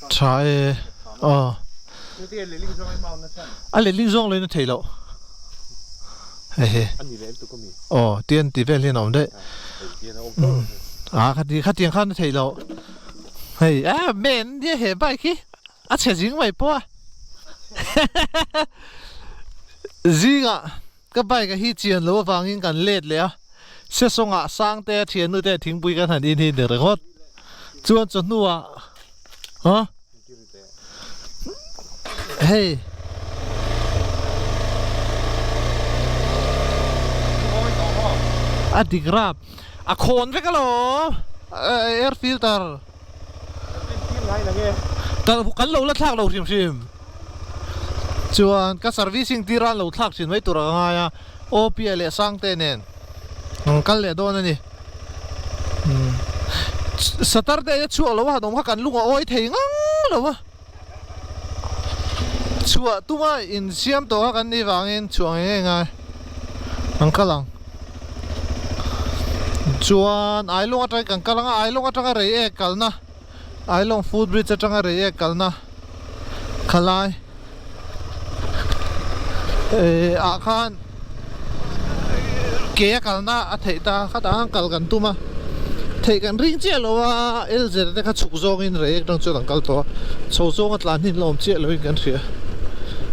trái anh lấy linh rong lên nó thấy lộ tiền tỷ về lên ổn đấy khát tiền khát nó thấy lộ hey men đi hệ bài khi chạy dính mày po gì ạ cái bài cái hi tiền lúa vàng in cần lếtเลยsẽ xong sang te tiền nữa teทิ้ง bụi cái thằng in để rồi hốt chuan chuan nua hả hey đi grab khôn với cái lỗ air filter tao cắn lâu lát thác lâu xìm chuan cái servicing tiran lâu thác xin mấy tụi ra ngay OPL sang tên nè cắn lẹ đôi này Saturday chua lâu hả, đông cắn lúc oi thấy ngang lâu à chua tụi mà in xiêm tổ cắn đi vàng in chua nghe ngay ngang cả lăng chuan ai long atrai kan kalanga ai long atanga rei kalna ai long food bridge atanga rei kalna khalai khan ke kalna a theita khata kal kan tuma thei kan ring che lowa lz te kha chuk zong in rei tang chu kal to chho zong atlan hin lom che lo in kan ria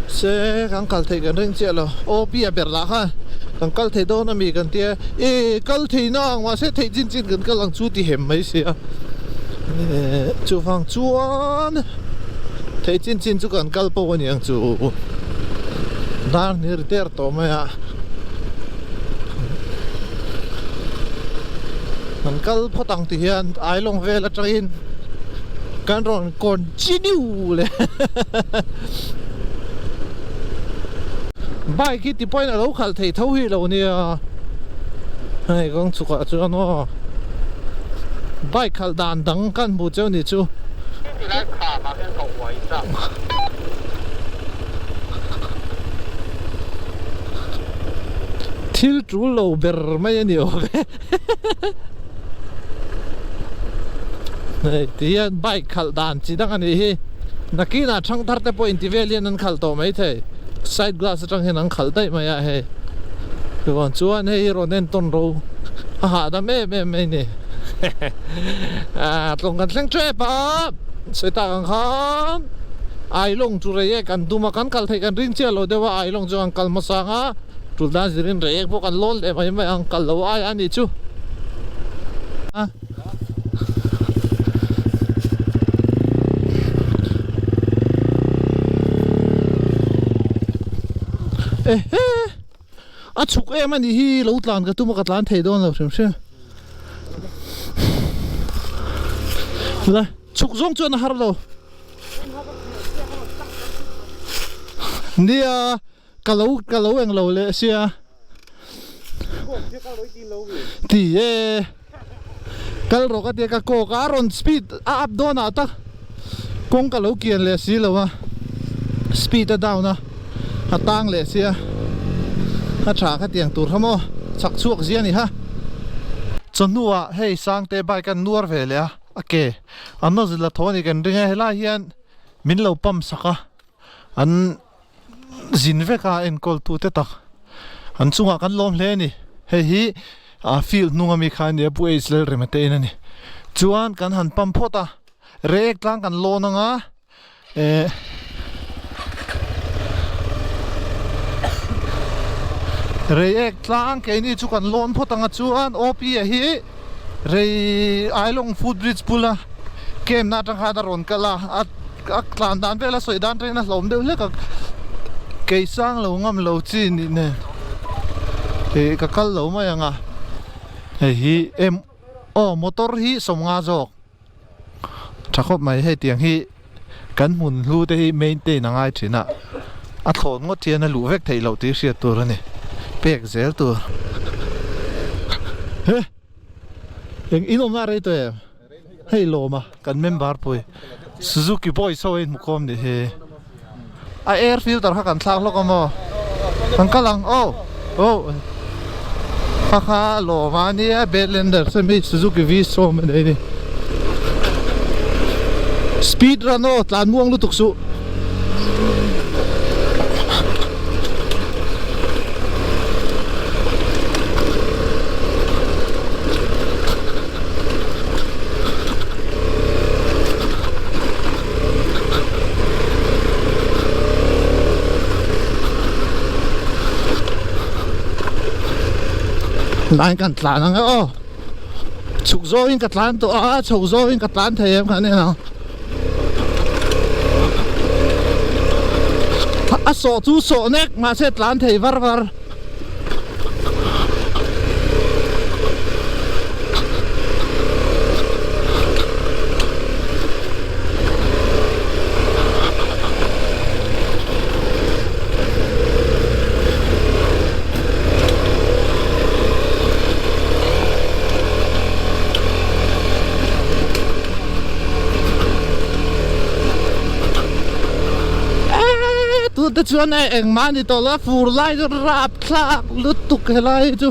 se kan kal thei kan ring che lo o pi a ber la kha kan kal thei do na mi kan tia kal thei na wa se thei jin jin kan kalang chu ti hem mai se chu phang chuan thei jin jin chu kan kal po ni ang chu dan ni ter to ma ya kan kal photang ti hian ai long vel a train kan ron continue le bài khi thì point là lâu khảo thầy thấu hi lâu nè này con chụp quả cho nó bài khảo đàn đắng căn bộ cho nè chú thiếu chú lâu bер mấy nhiều này thì bài khảo đàn chỉ đang anh đi nãy kia na thằng thar te point thì về liền anh khảo tổ mấy thầy side glass trong hình ảnh khẩn đấy mà ya he còn chuan he rồi nên tôn rô đã mê nè tông cần sang chơi ba sẽ ta khăn ai long chu rei kan tu ma kan kal thei kan ring che lo dewa ai long chu ang kal ma sanga tu da zirin rei bo kan lol e mai ang kal lo ai ani chu chuk em anh hi lâu tlan cái tu mà cái tlan thấy đâu nào xem xem là chuk zong cho nó har đâu đi cái lâu anh lâu lệ xia thì cái rồi cái dia cái cô cái ron speed up down à ta con cái lâu kiền lệ xí lâu à speed down à tang lệ xia trả cái tiền tụt không chắc chuộc gì này ha chân nua hey sang te bài kan nuar về lẽ ok anh nói là thôi thì kan ring hay là hiền min lâu pump saka anh zin về cả en call tu te tak anh chung kan lom le ni hey hi field nunga mi khan dia pu isle remate na ni chuan kan han pump phota rek tlang kan lo na nga rei tlang ke ni chu kan lon photanga chuan op hi rei ailong food bridge pula kem na tang khada ron kala ak tlan dan vela soi dan train na hlom de le ka ke sang lo ngam lo chi ni ne ka kal lo ma yanga hi em motor hi somnga jok thakop mai he tiang hi kan mun lu te hi maintain angai thina a thon ngot thian a lu vek thei lo ti sia tur ani pek zel tur he eng inom na rei to em hei lo ma kan member poi Suzuki boy so in mukom ni he a air filter ha kan thlang lo ka mo kan kalang kha lo ma ni a Bedlander se mi Suzuki V so me ni speed run o tlan muang lutuk su lại cắt lán ang o chuk zo in cắt lán to chuk zo in cắt lán thầy em cái này nào so chu so nek mà sẽ lán thầy var var tu chuan ai eng mani to la fur lai jo rap thlak lut tuk helai chu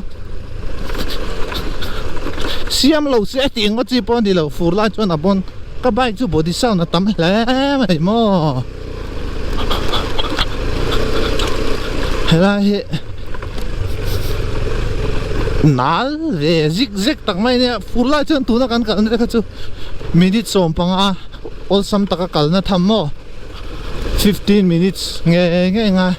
siam lo se ting ngo chi pon di lo fur lai chuan a bon ka bai chu body sound na tam hle mai mo helai nal ve zik zik tak mai ne fur lai chuan tu na kan kal ne kha chu minute som panga ol sam taka kal na tham mo 15 minutes nghe nghe ngay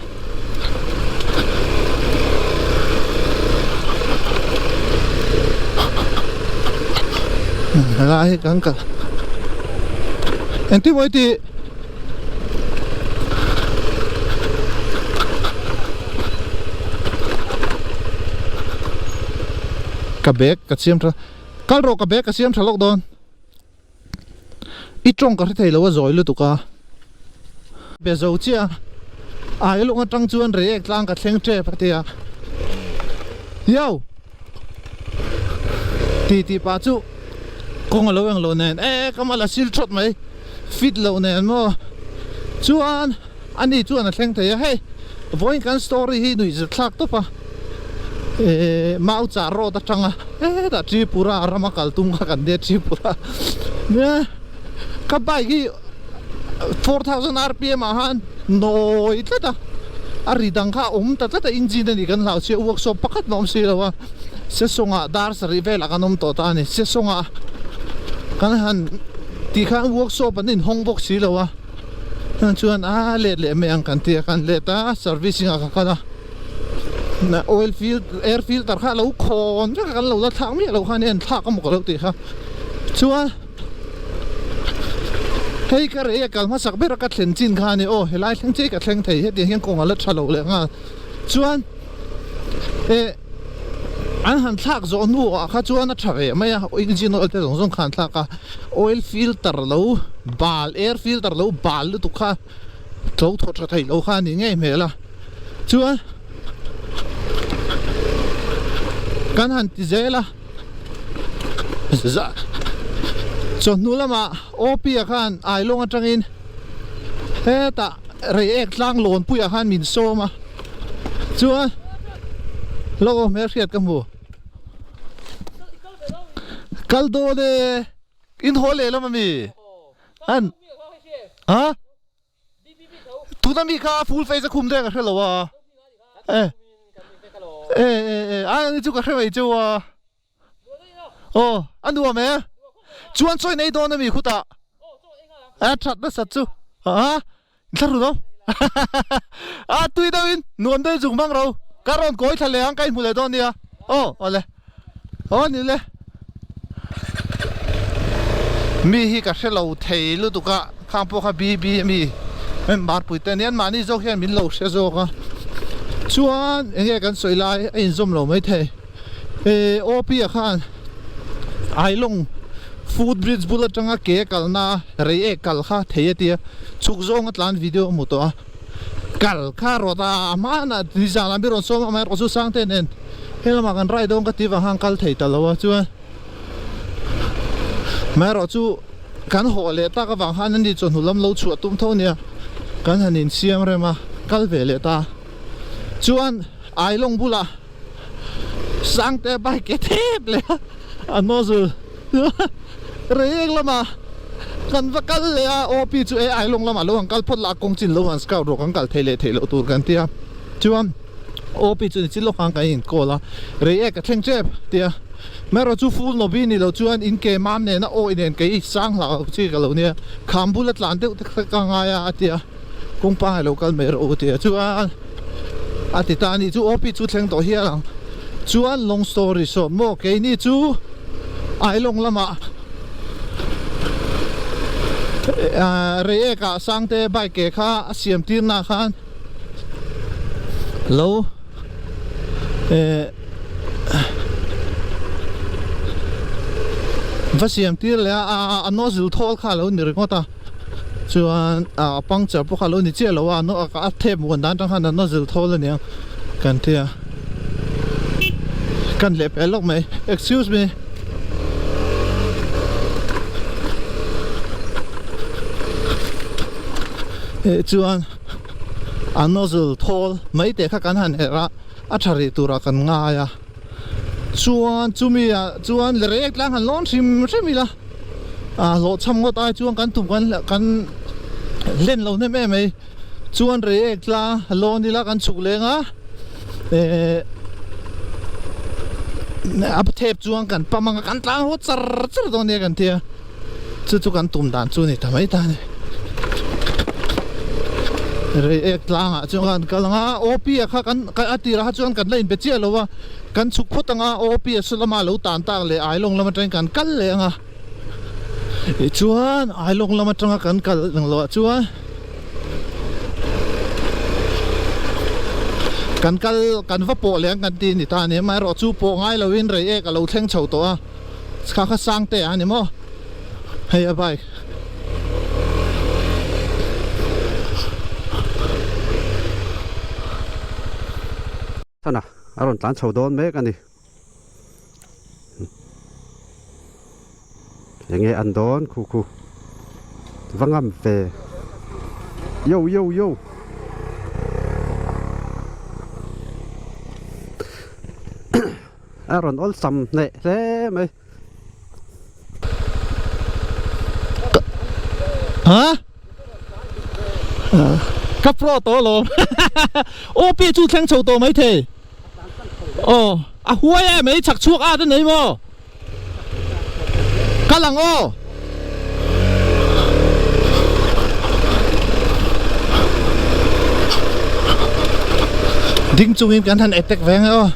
lại căng cả em tiếp với thì cà bét cà xiêm ra cá rô cà bét cà xiêm ra lóc đòn ít trong cả thấy lâu rồi luôn tụi ca bây giờ chia ai lúc trăng chuan rễ lang cả theng tre phát tia yo ti pa chu kong lo ang lo nen kamala sil trot mai fit lo nen mo chuan ani chuan a theng thei hey voin kan story hi nui z thlak to pa mau cha ro ta tanga da tripura ramakal tunga kan de tripura ne ka bai hi 4000 rpm han noi tata ari dang kha tata engine ni kan lau che workshop pakat nom si lawa se songa dar sari vel akanom to ta ni se songa kan han ti kha workshop anin hongbok si lawa chuan le me ang kan ti kan le ta servicing ka kana na oil field air filter kha lo khon ka kan lo la thang mi lo kha nen thak ka mo ko lo ti kha chuan hey cái này cái mà sắc bén cái thèn chín khá này ô lại thèn chơi cái thèn thầy hết điện hiện công là chả lâu lắm à chuan anh hắn thắc rồi nu à chuan nó chả về mấy à engine oil thế giống khăn thắc à oil filter lâu bal air filter lâu bal lu tụ khá lâu thôi cho thầy lâu khá này nghe mẹ là chuan cái hắn thì dễ là cho nu lama opi khan ai long atangin he ta reek tlang lon puya khan min so ma chuan logo mer khiat ka mu kaldo de in hole lama mi an ha tu na mi kha full face khum de ka hlowa ai chu ka hwai chu wa o an du me chuan choi nei don mi khuta that na sat chu tharu no tui dawin non dei jung bang ro karon koi thale ang kai mule don nia ole ni le mi hi ka helo thei lu tu ka kham po kha bi mi mar pui ten yan mani zo hian min lo se zo ka chuan enge kan soi lai in zum lo mai the op khan ai long food bridge bullet tanga ke kalna re kal kha thei tia chuk zong atlan video mu to kal kha rota amana dizala bi ron so ma ro su sang ten en helma kan rai dong ka ti wa hang kal thei ta lo chuan ma ro chu kan ho le ta ka wang han ni chon hulam lo chu tum tho nia kan hanin siam re ma kal ve le ta chuan ai long bula sang te bai ke thep le an mo zu reek lama kan va kal le a op chu e ai long lama lo ang kal phot la kong chin lo han scout ro kan kal thei lo tur kan tia chuan op chu ni chilo khang ka in kola re e ka thleng chep tia mero chu full no bi ni lo chuan in ke mam ne na o inen ke sang la chi ka lo nia khambul atlan te ka nga ya tia kong pa local mer o tia chuan atitani chu op chu thleng to hi lang chuan long story so mo ke ni chu ai long lama re ka sangte bai ke kha siam tir na khan lo va siam tir le a no zul thol kha lo ni ringota chuan puncture po kha lo ni che lo a no a thep mon dan tang khan no zul thol ni kan thia kan le pe lok mai excuse me chuan a nozzle thol mai te kha kan han era a thari tura kan nga ya chuan chumi a chuan le rek lang han lon sim semila a lo cham ngo tai chuan kan tum kan len lo ne me mai chuan rek la lon ni la kan chuk lenga ap thep chuan kan pamanga kan tlang ho char char do ne kan tia chu kan tum dan chu ni tamai ta ni re ek langa chuan kalanga op a kha kan atira ha chuan kan lain pe che lowa kan chuk photanga op sulama lo tan tak le ai long lama train kan kal le nga chuan ai long lama tanga kan kal nang lo chuan kan kal kan va po leng kan ti ni ta ne mai ro chu po ngai lo in re ek lo thleng chho to a kha sang te ani mo hei a bai sana aron tan chho don me kan nienge an don khu vangam ve yo aron ol sam ne le me hả cấp pro to lo ô bia chú thang chầu to mấy thế huay em mấy chặt chuộc đến đấy mò cá lăng đinh chung im cái thằng etek veng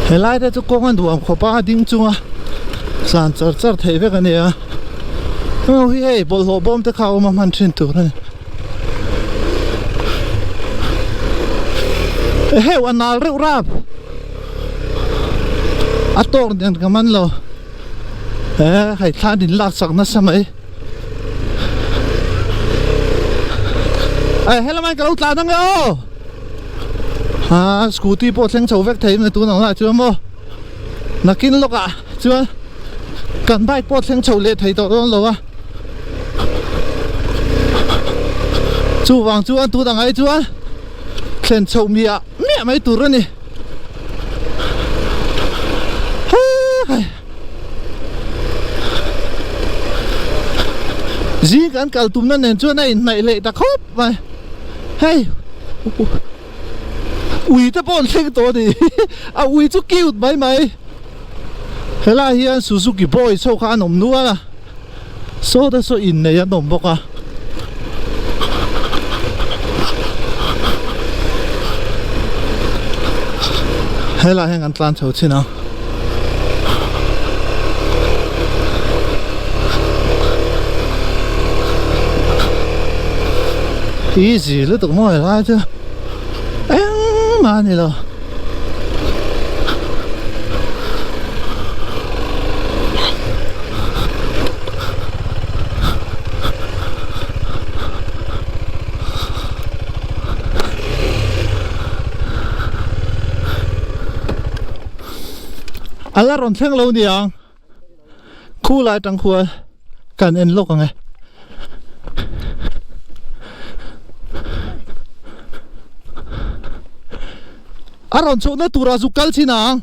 hiện lại đây chú công an đuổi khó ba đinh chung sàn chở thấy về cái này hey bol hồ bom tới khao mà man trên tủ này hey anh nào rượu rap tor đen cái man lo hay thà đi lạc sắc nó sao mấy hello mai cái lâu ta đang đâu scooty po theng chho vek thei me tu nang la chu mo nakin loka chu kan bike po theng chho le thei to lo wa chu wang chu an tu dang ai chu thlen chho mi a me mai tu ro ni ji kan kal tum na nen chu nai nai le ta khop mai hey ui ta bon theng to ni ui chu cute mai hela hian Suzuki boy so kha nom nu ala so da so in ne ya nom boka hela hang an tlan chho china easy le to mo la chứ mà này rồi ala ron theng lo ni ang khu lại tang khua kan en lok ang aron so na tura zu kal sinang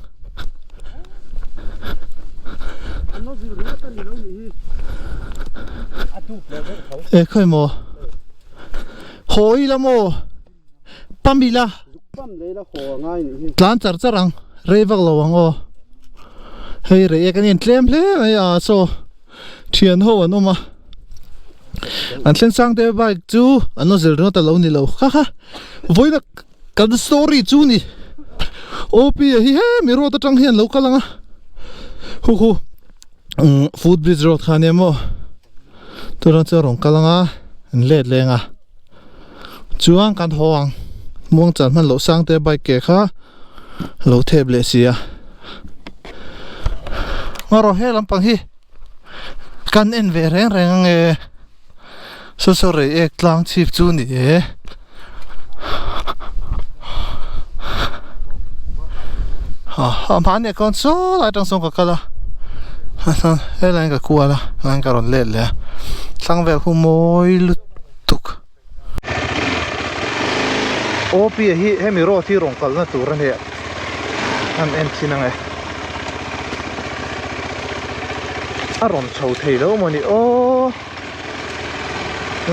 e khoi mo hoi la mo pamila tlan char charang revak lawang o hei re kan in tlem hle ya so thian ho an oma an tlen sang te bike chu ano zel no ta lo ni lo kha kha voina kan story chu ni op hi he mi ro ta tang hian lo kalanga hu hu food bridge road khane mo turan cha rong kalanga an let lenga chuang kan hoang muang chan man lo sang te bike ke kha lo theb le sia ngaro he lampang hi kan en ve reng reng e so re ek tlang chip chu ni e ha man e kon so lai tang song ka kala he lang ka kuala lang ka ron le le sang ve hu moi lutuk opi hi hemi ro thi rong kal na tur ne an en chinang e aron chau thei lo mani o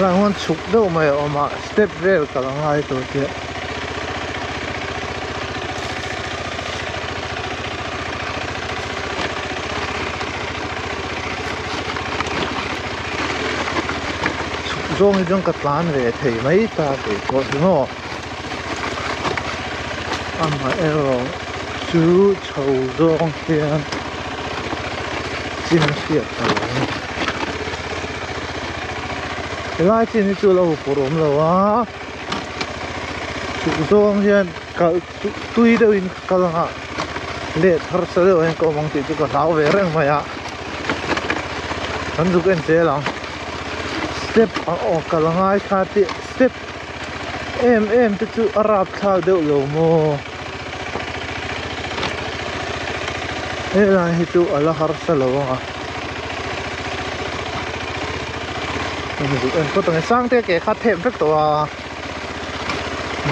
lang hon chuk do mai o ma step vel ka lang ai to ti zong hi jong ka tlan ve thei mai ta te ko no ama ero chu chau zong hian chin siat ta lai chin ni chu lo porom lo wa chu zong hian ka tui de in kalanga le thar sa de en ko mong ti chu ka dau ve reng ma ya han zu ken che lang step o kalangai khati step em te chu arab thau de lo mo e la hi chu ala har sa lo wa en ko tang sang te ke kha them vek to wa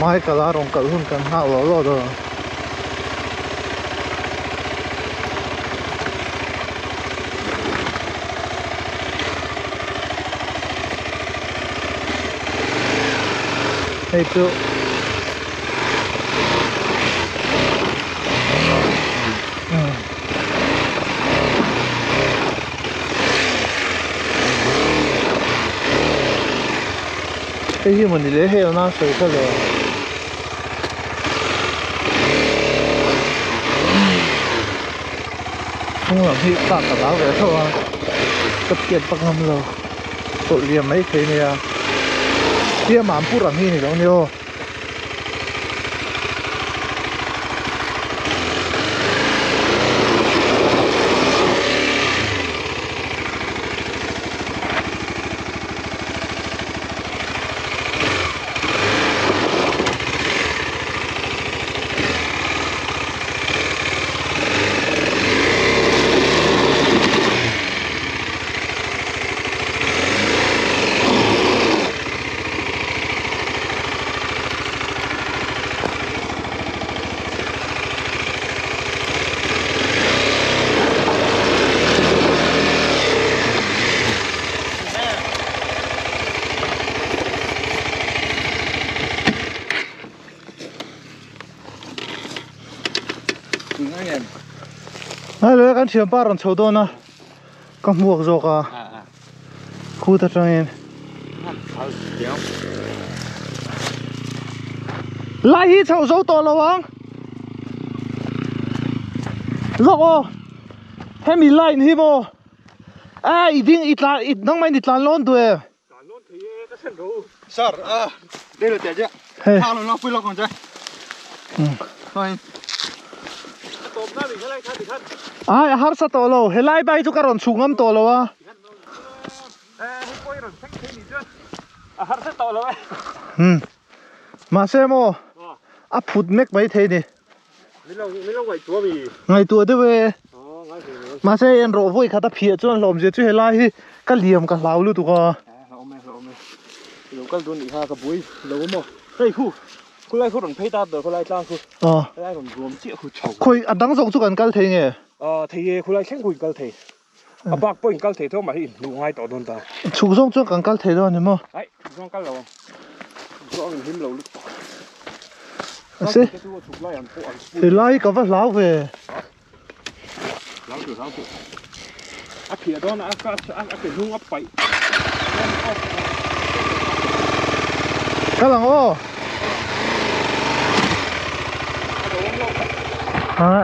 mai kala rong kal hun kan ha lo do hey chu cái gì mình lấy heo nó sợi cái rồi không làm gì cả cả báo về thôi tất kiệt bắc ngâm rồi tội liềm mấy thế này kia mà phu làm gì này đâu nhiều ai lẽ kan thiam par ron chho do na ka muak zo ka khu ta train lai hi chho zo to lawang lo hemi line hi bo a I ding itla it nang mai itlan lon tu e lon thie ka sen ro sir de lo te ja ha lo pui lo kon ja thôi ai har sa to lo helai bai chu karon chungam to lo wa har sa to lo ma se mo a phut mek mai the ni mi lo ngai tua mi ngai tua de we ngai มาใช่เอ็นโรวุ้ยข้าตาเพียจนลมเสียช่วยไล่ก็เหลี่ยมกับเหลาลูกตัว เราไม่เราก็โดนอีกห้ากับบุ้ยเราไม่บอกเฮ้ยคุณไล่คนหลังเพย์ตาเดี๋ยวคุณไล่จ้างคุณ อ๋อ ไล่คนรวมเจี๊ยคุณเฉา คุยอันดังส่งสุกันกันเทงไง ทีคุณไล่แข่งคุยกันทีปากปุ่นกันทีเท่าไหร่ดูง่ายต่อโดนตา ชุกส่งจุกันกันเทด้วยนี่มั้ง ไอ้ช่วงกันเราช่วงหิมเราลุก สิ ถูกไล่อันปุ๊บ เดี๋ยวไล่กับว่าเหลาเว้ย เราถูกอ่ะเขียดนะอ่ะเป็นหุ่งอัพไป กำลังโอ้ฮะ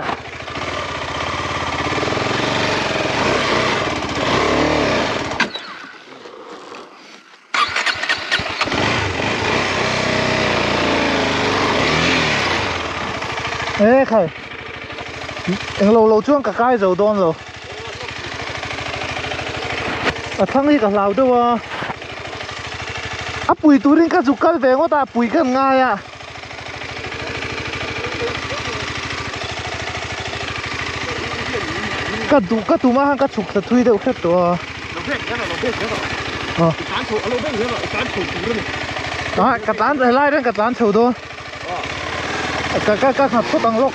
เอ้ใครเอ็งเราช่วงกับใกล้จะโดนเราทั้งนี้กับเราด้วยว่าปุ๋ยตัวนี้ก็จุกกันแฝงว่าแต่ปุ๋ยกันง่ายอ่ะก็ดูมาหันก็ฉุกสะทุยเดียวแค่ตัวเราเพ่งกันเราเพ่งกันอ๋อการถูกเราเพ่งกันการถูกถูกเลยกระตานไล่เรื่องกระตานเฉาตัวก็ขับทุบังโลก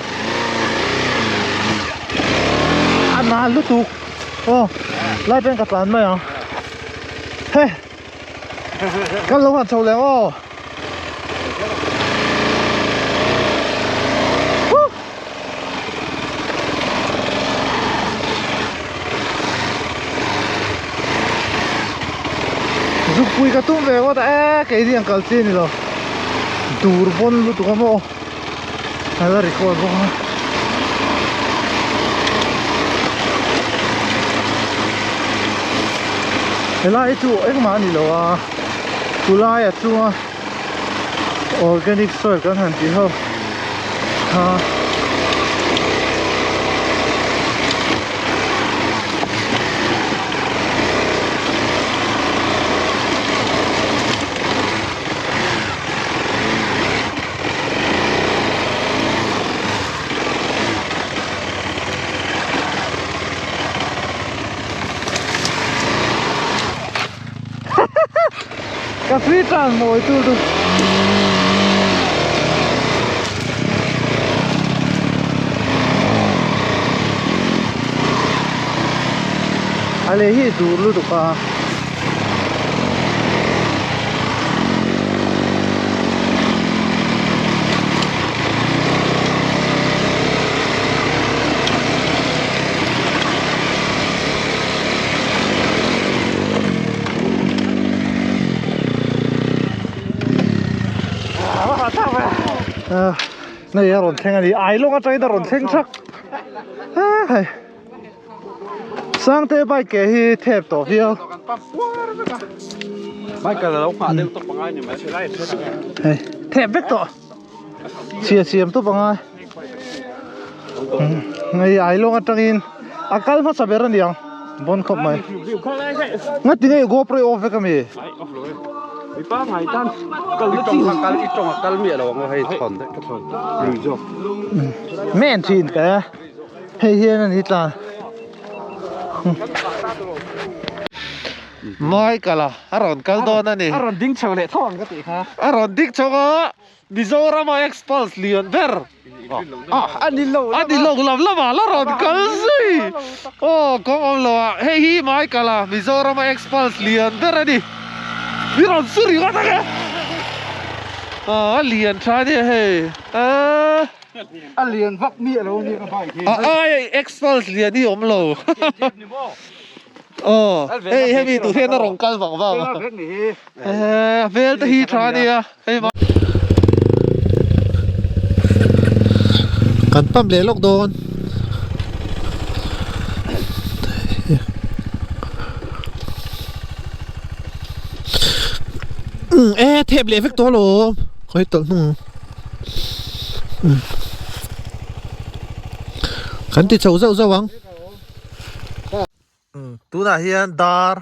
อันนั้นรู้ถูกโอ้ไล่เรื่องกระตานไหมอ่ะเฮ้ก็ลงหันเฉาแล้วอ๋อจุกปุยกระตุ้มเลยว่าแต่แกที่ยังกัลซีนี่หรอดูรบนรู้ตัวมั้งอะไรรีคอร์ดบ้างเวลาไอ้จู่เอ็งมานี่หรอวะกุลายจู่ออร์แกนิกซอยกันหันที่เขาฮะกาแฟจานมวยตู้ดูอะไรที่ดูรู้ตัวป่ะนี่รถแข่งอันนี้ไอ้ลงก็ใจแต่รถแข่งชักสร้างเทปไปแกที่เทปต่อเดียวไม่กันเราผ่านเรื่องต้องปังไงเนี่ยไม่ใช่ไรใช่ไหมเทปเบกต่อเสียมตัวปังไงนี่ไอ้ลงก็ใจอากาศมันสบายรันยังบนขบไหมงั้นที่นี่โกโปรออฟเวกันมีมีป้าไงจันก็ลิจงหักกันอีจงหักกันเมียเราว่าให้ถอนได้ก็ถอนหรือจบแม่นชินแกเฮียนั่นนี่ตาไม่กันละอารอนกันโดนนั่นนี่อารอนดิ้งเฉลยท่อนก็ตีฮะอารอนดิ้งเฉลยมิโซรามาเอ็กซ์พัลส์เลียนเบอร์อันนี้ลงลำละมาละรอนกันสิโอ้ก็เอาละเฮ้ยไม่กันละมิโซรามาเอ็กซ์พัลส์เลียนเบอร์นี่วิรอนสุริกันนะเลียนชาเนี่ยเฮ้เลียนฟักมีอะไรนี่ก็ไปเอ็กซ์พัลส์เลียนนี่ผมโลเฮ้ยมีตัวเทียนนรงกันบ้างเวลต์ฮีทราเนี่ยเฮ้ยกันปั๊มเลลกโดนเทปเลฟเฟกตัวโหลคอยตัวขันติดเสาเสาวังตัวน่ะเฮียนดาร์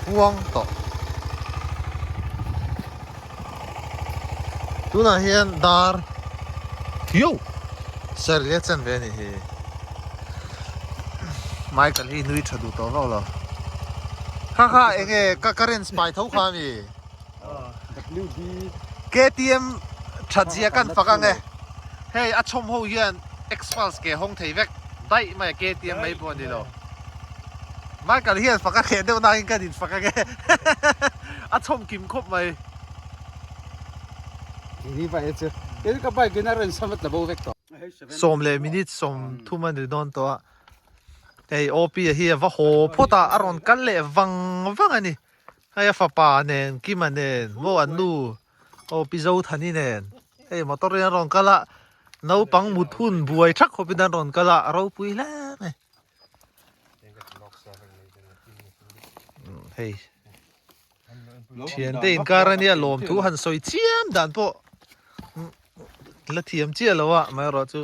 ห่วงต่อตัวน่ะเฮียนดาร์ทิวเสรียดเส้นเวนี่เฮ Michael hi nui thadu to lo lo ha enge ka current spy thau kha mi WD KTM thajia kan fakange hey a chom ho hian X-Files ke hong thei vek dai mai KTM mai bon di lo Michael hian fakak khe deu na in ka din fakange a chom kim khop mai ini ba etse ini ka bai general samat la bo vek to som le minute som thuman ri don to hey OP hi va ho phota aron kal le wang ani hay fa pa nen kimanen mo anu OP zo thani nen hey motor ren ron kala nau pang muthun buai thak ho pidan ron kala ro pui la me hey thian te in karania lom thu han soi chiam dan po la thiam chia lawa mai ro chu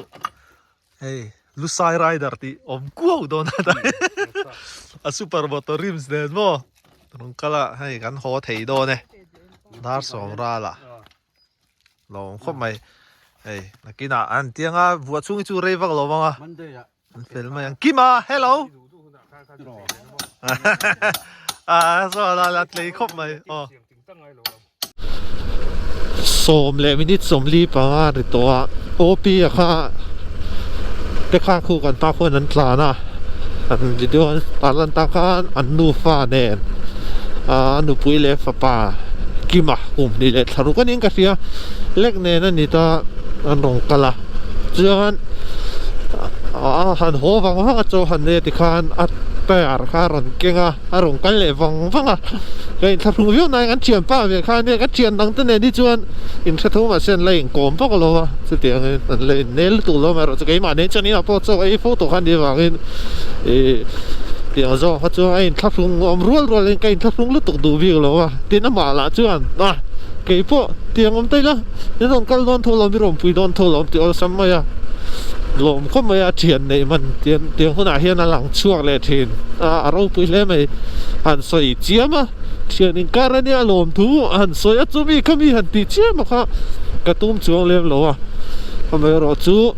hey Lusai rider ti om kuau don da a super motor rims den mo rong kala hai kan ho thei do ne dar som ra la long khop mai hey nakina an tianga bua chung chu rei vak lo ma mande ya fel mai ang kima hello so la tlei khop mai som le minute som li pa ri to OP a kha te kha khu kan ta khon an tla na an video talan ta khan an nu fa nen nu pui le fa pa kima ni le tharu kan in ka sia lek ne na ni ta an rong kala chuan han ho wang ha cho han ne ti khan at pe ar kha ron kenga arong kal le wanga cái thằng người này ăn chiên pa về khai này cái chiên đằng tên này đi chuan in sẽ thấu mà xem lên cồn bóc lo chứ tiếng lên nến tụ lo mà rồi cái mà nến cho nên là bao cho cái photo khăn đi vào cái tiếng do phát cho anh thắp xuống ruột lên cái thắp xuống lúc tụ đủ việc lo tiếng nó mà là chuan cái po tiếng tây đó cái dòng cái don thô lo mi rồng pui don thô lo tiếng sắm mày lom không mày chiên này mình tiếng hôm nay hiện là lăng chuột lệ thiên rau pui lệ mày hàn soi chiếm chiên in karania lom thu hàn soi at chu mi kami han ti chiếm mà kha katum chuang lem lo mày ro chu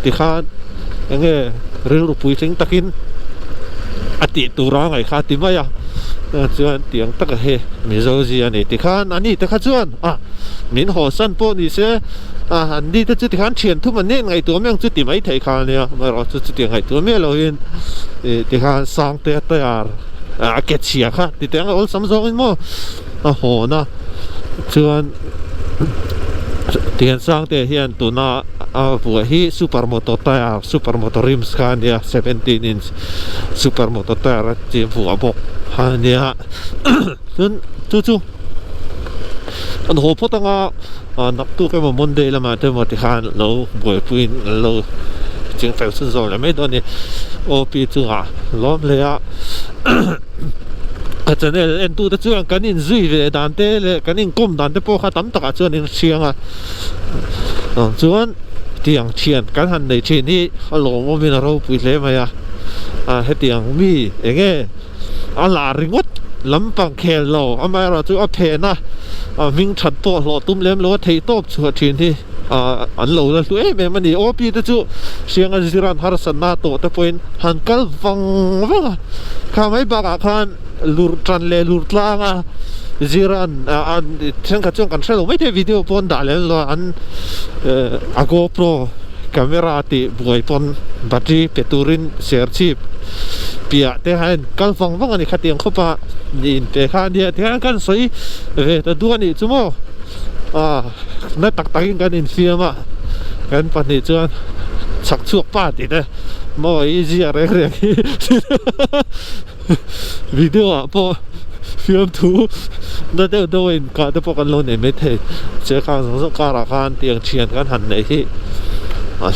ti khan enge ril pui sing takin ati tu ra ngai kha ti maya chuan tiếng tak he mi zo ji ani ti khan ani ta kha chuan min ho san po ni se han đi tới ti khan thian thu man ne ngai tu meng chu ti mai thei kha ne ma ro chu ti ngai tu me lo hin ti khan sang te ta yar ke chia kha ti teng ol sam zo in mo ho na chuan tiền sang te hian tu na bu hi supermoto tire supermoto rims khan ya 17 inch supermoto tire chi bu abok ha nia chu an ho potanga nak tu cái monday la ma te mo ti khan lo boi puin lo ching fel sun zo la me do ni op chu lom le a cho nên em tu đã chưa cái nhìn duy về đàn tê là cái nhìn cung đàn tê po khá tắm tất cả chưa nên xiang chuan tiếng chiên cái hành này chiên đi lỗ mà mình rau bụi lẽ mày hết tiếng mi nghe là ringot lắm bằng khe lỗ mà rồi chú phê na mình chặt po lỗ tum lem lỗ thấy tốt chua chiên đi anh lỗ là tụi em mình đi op đi chú xiang anh ziran har san na to ta point han kal vang khá mấy bác khan lur tran le lur tlang ziran thang ka chong kan selo mai the video pon da le lo an GoPro camera ti buai pon battery peturin share chip pia te han kal vang vang ani khatiang khopa nin te khan dia te kan soi ve ta du ani chumo na tak takin kan in fiama kan pan ni chuan chak chuak pa ti de mo easy are re video po film thu da de do in ka de po kan lo ne me the che ka so ka ra khan tiang chian kan han nei hi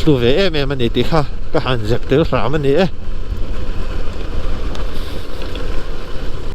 lu ve em ni ti kha ka han jak te ra man ni